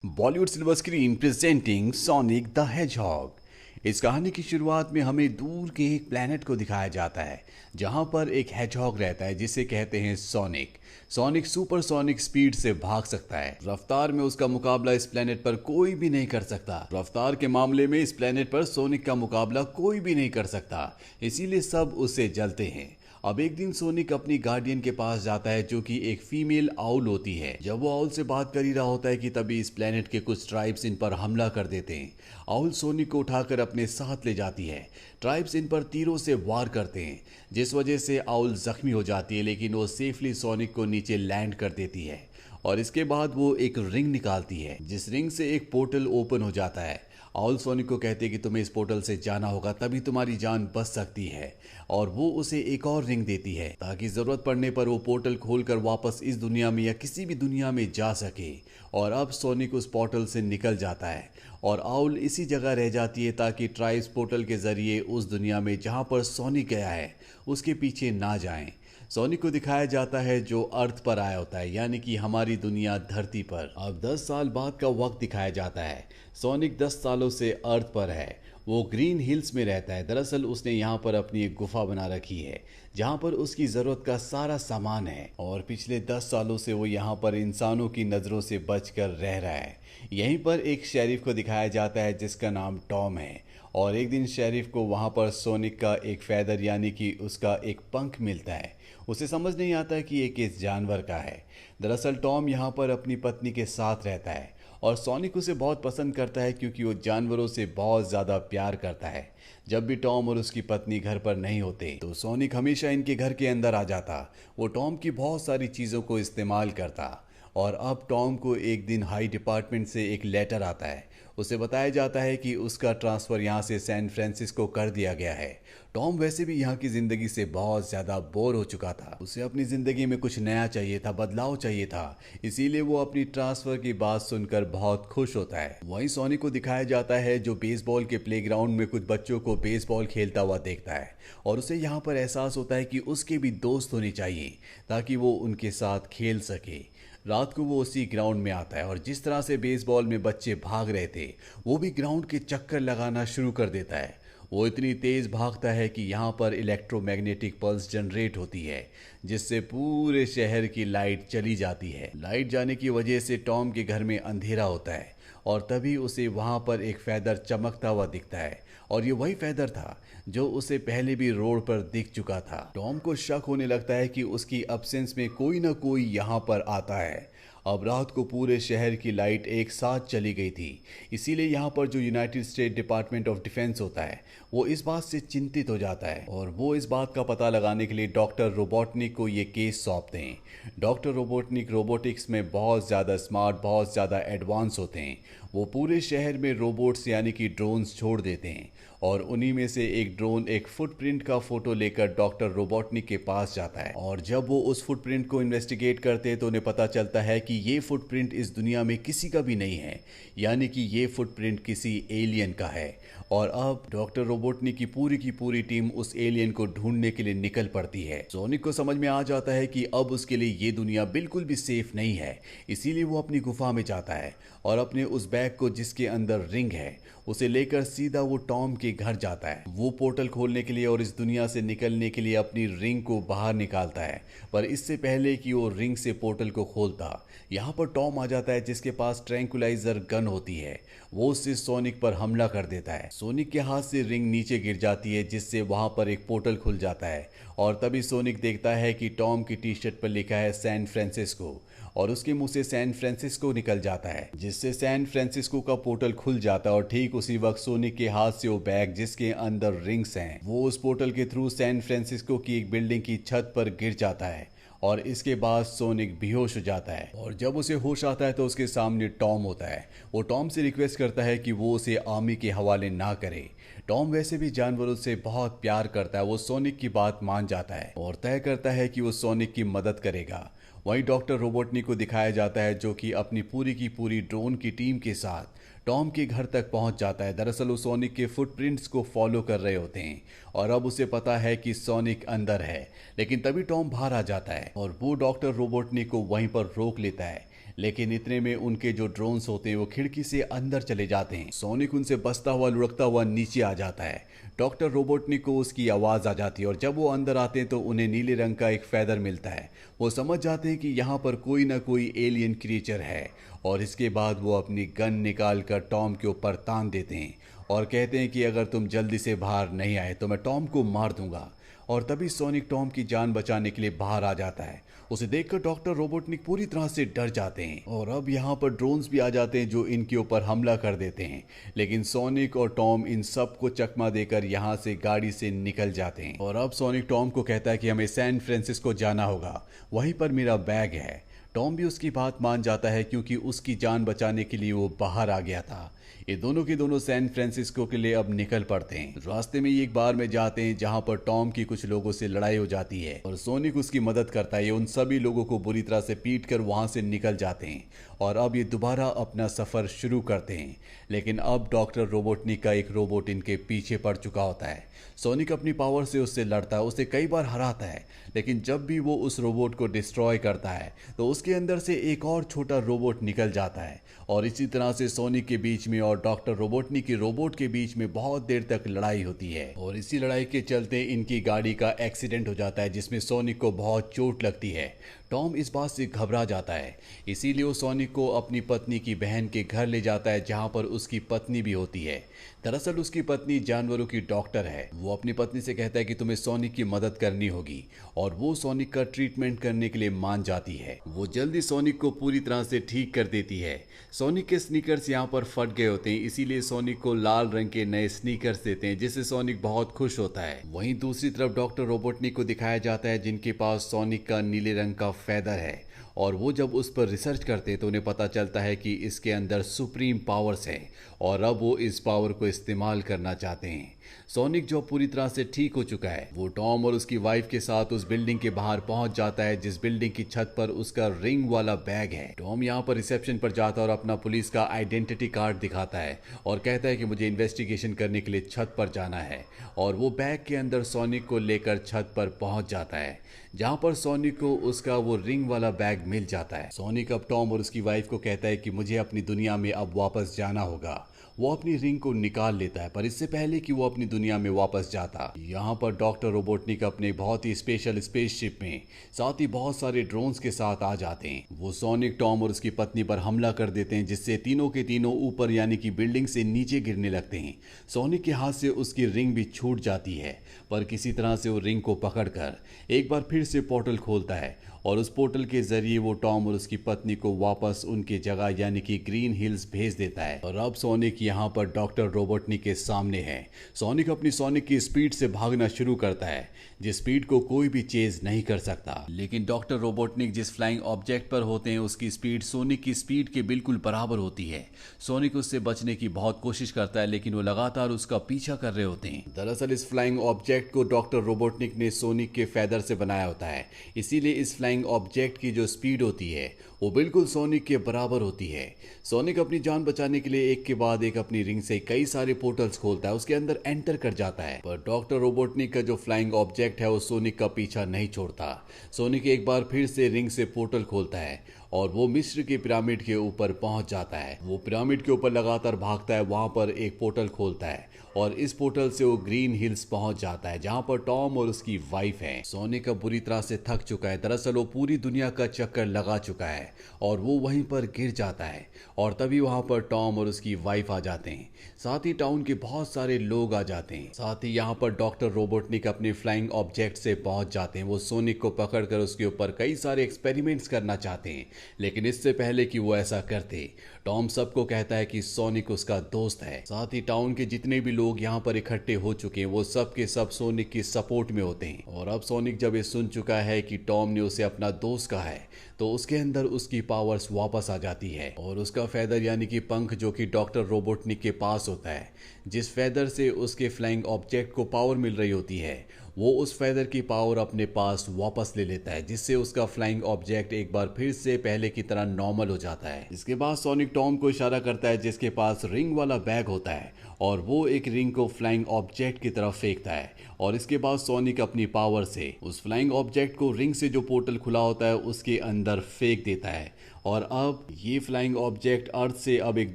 Bollywood silver screen presenting sonic the hedgehog. इस कहानी की शुरुआत में हमें दूर के एक प्लेनेट को दिखाया जाता है जहां पर एक हेजहॉग रहता है जिसे कहते हैं सोनिक। सोनिक सुपरसोनिक स्पीड से भाग सकता है। रफ्तार में उसका मुकाबला इस प्लेनेट पर कोई भी नहीं कर सकता। रफ्तार के मामले में इस प्लेनेट पर सोनिक का मुकाबला कोई भी नहीं कर सकता, इसीलिए सब उससे जलते हैं। अब एक दिन सोनिक अपनी गार्डियन के पास जाता है जो कि एक फीमेल आउल होती है। जब वो आउल से बात कर ही रहा होता है कि तभी इस प्लेनेट के कुछ ट्राइब्स इन पर हमला कर देते हैं। आउल सोनिक को उठाकर अपने साथ ले जाती है। ट्राइब्स इन पर तीरों से वार करते हैं जिस वजह से आउल जख्मी हो जाती है, लेकिन वो सेफली सोनिक को नीचे लैंड कर देती है और इसके बाद वो एक रिंग निकालती है जिस रिंग से एक पोर्टल ओपन हो जाता है। आउल सोनिक को कहते हैं कि तुम्हें इस पोर्टल से जाना होगा, तभी तुम्हारी जान बच सकती है। और वो उसे एक और रिंग देती है ताकि जरूरत पड़ने पर वो पोर्टल खोलकर वापस इस दुनिया में या किसी भी दुनिया में जा सके। और अब सोनिक उस पोर्टल से निकल जाता है और आउल इसी जगह रह जाती है ताकि ट्राइब्स पोर्टल के जरिए उस दुनिया में जहां पर सोनिक गया है उसके पीछे ना जाएं। सोनिक को दिखाया जाता है जो अर्थ पर आया होता है, यानी कि हमारी दुनिया धरती पर। अब 10 साल बाद का वक्त दिखाया जाता है। सोनिक 10 सालों से अर्थ पर है। वो ग्रीन हिल्स में रहता है। दरअसल उसने यहाँ पर अपनी एक गुफा बना रखी है जहाँ पर उसकी ज़रूरत का सारा सामान है और पिछले 10 सालों से वो यहाँ पर इंसानों की नज़रों से बचकर रह रहा है। यहीं पर एक शेरिफ को दिखाया जाता है जिसका नाम टॉम है और एक दिन शेरिफ को वहाँ पर सोनिक का एक फैदर यानी कि उसका एक पंख मिलता है। उसे समझ नहीं आता कि ये किस जानवर का है। दरअसल टॉम यहाँ पर अपनी पत्नी के साथ रहता है और सोनिक उसे बहुत पसंद करता है क्योंकि वो जानवरों से बहुत ज़्यादा प्यार करता है। जब भी टॉम और उसकी पत्नी घर पर नहीं होते तो सोनिक हमेशा इनके घर के अंदर आ जाता। वो टॉम की बहुत सारी चीज़ों को इस्तेमाल करता और अब टॉम को एक दिन हाई डिपार्टमेंट से एक लेटर आता है। उसे बताया जाता है कि उसका ट्रांसफ़र यहाँ से सैन फ्रांसिस्को कर दिया गया है। टॉम वैसे भी यहाँ की ज़िंदगी से बहुत ज़्यादा बोर हो चुका था। उसे अपनी ज़िंदगी में कुछ नया चाहिए था, बदलाव चाहिए था, इसीलिए वो अपनी ट्रांसफ़र की बात सुनकर बहुत खुश होता है। वहीं सोनी को दिखाया जाता है जो बेसबॉल के प्लेग्राउंड में कुछ बच्चों को बेसबॉल खेलता हुआ देखता है और उसे यहाँ पर एहसास होता है कि उसके भी दोस्त होने चाहिए ताकि वो उनके साथ खेल सके। रात को वो उसी ग्राउंड में आता है और जिस तरह से बेसबॉल में बच्चे भाग रहे थे वो भी ग्राउंड के चक्कर लगाना शुरू कर देता है। वो इतनी तेज भागता है कि यहाँ पर इलेक्ट्रोमैग्नेटिक पल्स जनरेट होती है जिससे पूरे शहर की लाइट चली जाती है। लाइट जाने की वजह से टॉम के घर में अंधेरा होता है और तभी उसे वहाँ पर एक फैदर चमकता हुआ दिखता है और ये वही फैदर था जो उसे पहले भी रोड पर दिख चुका था। टॉम को शक होने लगता है कि उसकी अब्सेंस में कोई ना कोई यहाँ पर आता है। अब रात को पूरे शहर की लाइट एक साथ चली गई थी, इसीलिए यहाँ पर जो United state department of defence होता है वो इस बात से चिंतित हो जाता है और वो इस बात का पता लगाने के लिए डॉक्टर रोबोटनिक को ये केस सौंपते हैं। डॉक्टर रोबोटनिक रोबोटिक्स में बहुत ज़्यादा स्मार्ट, बहुत ज़्यादा एडवांस होते हैं। वो पूरे शहर में रोबोट्स यानी कि ड्रोन्स छोड़ देते हैं और उन्हीं में से एक ड्रोन एक फुटप्रिंट का फोटो लेकर डॉक्टर रोबोटनिक के पास जाता है और जब वो उस फुटप्रिंट को इन्वेस्टिगेट करते हैं तो उन्हें पता चलता है कि ये फुटप्रिंट इस दुनिया में किसी का भी नहीं है, यानी कि ये फुटप्रिंट किसी एलियन का है। और अब डॉक्टर रोबोटनिक की पूरी टीम उस एलियन को ढूंढने के लिए निकल पड़ती है। सोनिक को समझ में आ जाता है कि अब उसके लिए ये दुनिया बिल्कुल भी सेफ नहीं है, इसीलिए वो अपनी गुफा में जाता है और अपने उस बैग को जिसके अंदर रिंग है उसे लेकर सीधा वो टॉम के घर जाता है। वो पोर्टल खोलने के लिए और इस दुनिया से निकलने के लिए अपनी रिंग को बाहर निकालता है, पर इससे पहले कि वो रिंग से पोर्टल को खोलता यहाँ पर टॉम आ जाता है जिसके पास ट्रैंकुलाइजर गन होती है। वो उससे सोनिक पर हमला कर देता है। सोनिक के हाथ से रिंग नीचे गिर जाती है जिससे वहां पर एक पोर्टल खुल जाता है और तभी सोनिक देखता है कि टॉम की टी शर्ट पर लिखा है सैन फ्रांसिस्को और उसके मुंह से सैन फ्रांसिस्को निकल जाता है जिससे सैन फ्रांसिस्को का पोर्टल खुल जाता है। और ठीक उसी वक्त सोनिक के हाथ से वो बैग जिसके अंदर रिंग्स हैं वो उस पोर्टल के थ्रू सैन फ्रांसिस्को की एक बिल्डिंग की छत पर गिर जाता है और इसके बाद सोनिक बेहोश हो जाता है और जब उसे होश आता है तो उसके सामने टॉम होता है। वो टॉम से रिक्वेस्ट करता है कि वो उसे आर्मी के हवाले ना करे। टॉम वैसे भी जानवरों से बहुत प्यार करता है। वो सोनिक की बात मान जाता है और तय करता है कि वो सोनिक की मदद करेगा। वहीं डॉक्टर रोबोटनिक को दिखाया जाता है जो कि अपनी पूरी की पूरी ड्रोन की टीम के साथ टॉम के घर तक पहुंच जाता है। दरअसल वो सोनिक के फुटप्रिंट्स को फॉलो कर रहे होते हैं और अब उसे पता है कि सोनिक अंदर है, लेकिन तभी टॉम बाहर आ जाता है और वो डॉक्टर रोबोटनिक को वहीं पर रोक लेता है। लेकिन इतने में उनके जो ड्रोन्स होते हैं वो खिड़की से अंदर चले जाते हैं। सोनिक उनसे बचता हुआ लुढ़कता हुआ नीचे आ जाता है। डॉक्टर रोबोटनिक को उसकी आवाज़ आ जाती है और जब वो अंदर आते हैं तो उन्हें नीले रंग का एक फैदर मिलता है। वो समझ जाते हैं कि यहाँ पर कोई ना कोई एलियन क्रिएचर है और इसके बाद वो अपनी गन निकाल कर टॉम के ऊपर तान देते हैं और कहते हैं कि अगर तुम जल्दी से बाहर नहीं आए तो मैं टॉम को मार दूंगा। और तभी सोनिक टॉम की जान बचाने के लिए बाहर आ जाता है। उसे देखकर डॉक्टर रोबोटनिक पूरी तरह से डर जाते हैं और अब यहाँ पर ड्रोन्स भी आ जाते हैं जो इनके ऊपर हमला कर देते हैं। लेकिन सोनिक और टॉम इन सब को चकमा देकर यहाँ से गाड़ी से निकल जाते हैं। और अब सोनिक टॉम को कहता है कि हमें सैन फ्रांसिस्को जाना होगा, वहीं पर मेरा बैग है। टॉम भी उसकी बात मान जाता है क्योंकि उसकी जान बचाने के लिए वो बाहर आ गया था। ये दोनों के दोनों सैन फ्रांसिस्को के लिए अब निकल पड़ते हैं। रास्ते में ये एक बार में जाते हैं जहां पर टॉम की कुछ लोगों से लड़ाई हो जाती है और सोनिक उसकी मदद करता है। ये उन सभी लोगों को बुरी तरह से पीट कर वहां से निकल जाते हैं और अब ये दोबारा अपना सफर शुरू करते हैं। लेकिन अब डॉक्टर रोबोटनिक का एक रोबोट इनके पीछे पड़ चुका होता है। सोनिक अपनी पावर से उससे लड़ता है, उसे कई बार हराता है, लेकिन जब भी वो उस रोबोट को डिस्ट्रॉय करता है तो उसके अंदर से एक और छोटा रोबोट निकल जाता है और इसी तरह से सोनिक के बीच में और डॉक्टर रोबोटनिक के रोबोट के बीच में बहुत देर तक लड़ाई होती है। और इसी लड़ाई के चलते इनकी गाड़ी का एक्सीडेंट हो जाता है जिसमें सोनिक को बहुत चोट लगती है। टॉम इस बात से घबरा जाता है, इसीलिए वो सोनिक को अपनी पत्नी की बहन के घर ले जाता है जहां पर उसकी पत्नी भी होती है। दरअसल उसकी पत्नी जानवरों की डॉक्टर है। वो अपनी पत्नी से कहता है कि तुम्हें सोनिक की मदद करनी होगी और वो सोनिक का ट्रीटमेंट करने के लिए मान जाती है। वो जल्दी सोनिक को पूरी तरह से ठीक कर देती है। सोनिक के स्नीकर्स यहाँ पर फट गए होते हैं, इसीलिए सोनिक को लाल रंग के नए स्नीकर्स देते हैं जिससे सोनिक बहुत खुश होता है। वहीं दूसरी तरफ डॉक्टर रोबोटनिक को दिखाया जाता है जिनके पास सोनिक का नीले रंग का फैदर है और वो जब उस पर रिसर्च करते हैं तो उन्हें पता चलता है कि इसके अंदर सुप्रीम पावर्स है और अब वो इस पावर को इस्तेमाल करना चाहते हैं। सोनिक जो पूरी तरह से ठीक हो चुका है वो टॉम और उसकी वाइफ के साथ उस बिल्डिंग के बाहर पहुंच जाता है जिस बिल्डिंग की छत पर उसका रिंग वाला बैग है। टॉम यहाँ पर रिसेप्शन पर जाता है और अपना पुलिस का आइडेंटिटी कार्ड दिखाता है और कहता है कि मुझे इन्वेस्टिगेशन करने के लिए छत पर जाना है और वो बैग के अंदर सोनिक को लेकर छत पर पहुंच जाता है जहां पर सोनिक को उसका वो रिंग वाला बैग मिल जाता है। सोनिक अब टॉम और उसकी वाइफ को कहता है कि मुझे अपनी दुनिया में अब वापस जाना होगा। वो अपनी रिंग को निकाल लेता है पर इससे पहले कि वो अपनी दुनिया में वापस जाता, यहाँ पर डॉक्टर रोबोटनिक अपने बहुत ही स्पेशल स्पेसशिप में साथ ही बहुत सारे ड्रोन्स के साथ आ जाते हैं। वो सोनिक, टॉम और उसकी पत्नी पर हमला कर देते हैं जिससे तीनों के तीनों ऊपर यानी कि बिल्डिंग से नीचे गिरने लगते हैं। सोनिक के हाथ से उसकी रिंग भी छूट जाती है पर किसी तरह से वो रिंग को पकड़कर एक बार फिर से पोर्टल खोलता है और उस पोर्टल के जरिए वो टॉम और उसकी पत्नी को वापस उनकी जगह यानी कि ग्रीन हिल्स भेज देता है। और अब सोनिक यहाँ पर डॉक्टर रोबोटनिक के सामने है। सोनिक अपनी सोनिक की स्पीड से भागना शुरू करता है जिस स्पीड को कोई भी चेज नहीं कर सकता। लेकिन डॉक्टर रोबोटनिक जिस फ्लाइंग ऑब्जेक्ट पर होते हैं उसकी स्पीड सोनिक की स्पीड के बिल्कुल बराबर होती है। सोनिक उससे बचने की बहुत कोशिश करता है लेकिन वो लगातार उसका पीछा कर रहे होते हैं। दरअसल इस फ्लाइंग ऑब्जेक्ट को डॉक्टर रोबोटनिक ने सोनिक के फैदर से बनाया होता है, इसीलिए इस फ्लाइंग ऑब्जेक्ट की जो स्पीड होती है वो बिल्कुल सोनिक के बराबर होती है। सोनिक अपनी जान बचाने के लिए एक के बाद एक अपनी रिंग से कई सारे पोर्टल्स खोलता है, उसके अंदर एंटर कर जाता है पर डॉक्टर रोबोटनिक का जो फ्लाइंग ऑब्जेक्ट है वो सोनिक का पीछा नहीं छोड़ता। सोनिक एक बार फिर से रिंग से पोर्टल खोलता है और वो मिस्र के पिरामिड के ऊपर पहुंच जाता है। वो पिरामिड के ऊपर लगातार भागता है, वहां पर एक पोर्टल खोलता है और इस पोर्टल से वो ग्रीन हिल्स पहुंच जाता है जहां पर टॉम और उसकी वाइफ है। सोनिक अब बुरी तरह से थक चुका है, दरअसल वो पूरी दुनिया का चक्कर लगा चुका है और वो वहीं पर गिर जाता है और तभी वहां पर टॉम और उसकी वाइफ आ जाते हैं, साथ ही टाउन के बहुत सारे लोग आ जाते हैं। साथ ही यहाँ पर डॉक्टर रोबोटनिक अपने फ्लाइंग ऑब्जेक्ट से पहुंच जाते हैं। वो सोनिक को पकड़कर उसके ऊपर कई सारे एक्सपेरिमेंट्स करना चाहते हैं लेकिन इससे पहले कि वो ऐसा करते टॉम सबको कहता है कि सोनिक उसका दोस्त है। साथ ही टाउन के जितने भी लोग यहाँ पर इकट्ठे हो चुके हैं वो सब के सब सोनिक की सपोर्ट में होते हैं। और अब सोनिक जब ये सुन चुका है कि टॉम ने उसे अपना दोस्त कहा है तो उसके अंदर उसकी पावर्स वापस आ जाती है और उसका फैदर यानी कि पंख जो कि डॉक्टर रोबोटनिक के पास होता है, जिस फैदर से उसके फ्लाइंग ऑब्जेक्ट को पावर मिल रही होती है, वो उस फैदर की पावर अपने पास वापस ले लेता है जिससे उसका फ्लाइंग ऑब्जेक्ट एक बार फिर से पहले की तरह नॉर्मल हो जाता है। इसके बाद सोनिक टॉम को इशारा करता है जिसके पास रिंग वाला बैग होता है और वो एक रिंग को फ्लाइंग ऑब्जेक्ट की तरफ फेंकता है और इसके बाद सोनिक अपनी पावर से उस फ्लाइंग ऑब्जेक्ट को रिंग से जो पोर्टल खुला होता है उसके अंदर फेंक देता है और अब ये फ्लाइंग ऑब्जेक्ट अर्थ से अब एक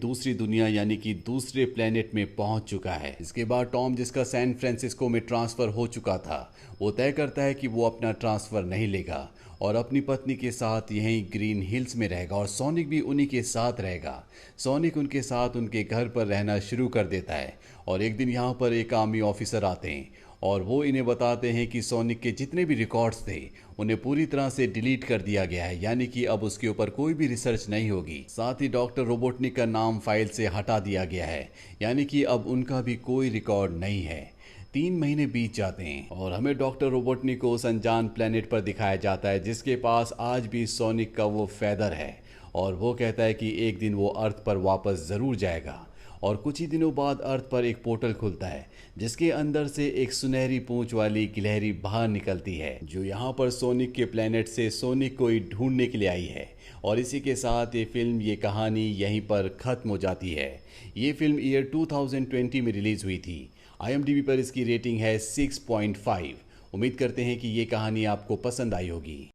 दूसरी दुनिया यानी कि दूसरे प्लेनेट में पहुंच चुका है। इसके बाद टॉम, जिसका सैन फ्रांसिस्को में ट्रांसफर हो चुका था, वो तय करता है कि वो अपना ट्रांसफर नहीं लेगा और अपनी पत्नी के साथ यहीं ग्रीन हिल्स में रहेगा और सोनिक भी उन्हीं के साथ रहेगा। सोनिक उनके साथ उनके घर पर रहना शुरू कर देता है और एक दिन यहाँ पर एक आर्मी ऑफिसर आते हैं और वो इन्हें बताते हैं कि सोनिक के जितने भी रिकॉर्ड्स थे उन्हें पूरी तरह से डिलीट कर दिया गया है, यानी कि अब उसके ऊपर कोई भी रिसर्च नहीं होगी। साथ ही डॉक्टर रोबोटनिक का नाम फाइल से हटा दिया गया है, यानी कि अब उनका भी कोई रिकॉर्ड नहीं है। 3 महीने बीत जाते हैं और हमें डॉक्टर रोबोटनिक को उस अनजान प्लेनेट पर दिखाया जाता है जिसके पास आज भी सोनिक का वो फेदर है और वो कहता है कि एक दिन वो अर्थ पर वापस ज़रूर जाएगा। और कुछ ही दिनों बाद अर्थ पर एक पोर्टल खुलता है जिसके अंदर से एक सुनहरी पूंछ वाली गिलहरी बाहर निकलती है जो यहाँ पर सोनिक के प्लेनेट से सोनिक को ही ढूंढने के लिए आई है। और इसी के साथ ये फिल्म, ये कहानी यहीं पर ख़त्म हो जाती है। ये फिल्म ईयर 2020 में रिलीज़ हुई थी। IMDb पर इसकी रेटिंग है 6.5। उम्मीद करते हैं कि ये कहानी आपको पसंद आई होगी।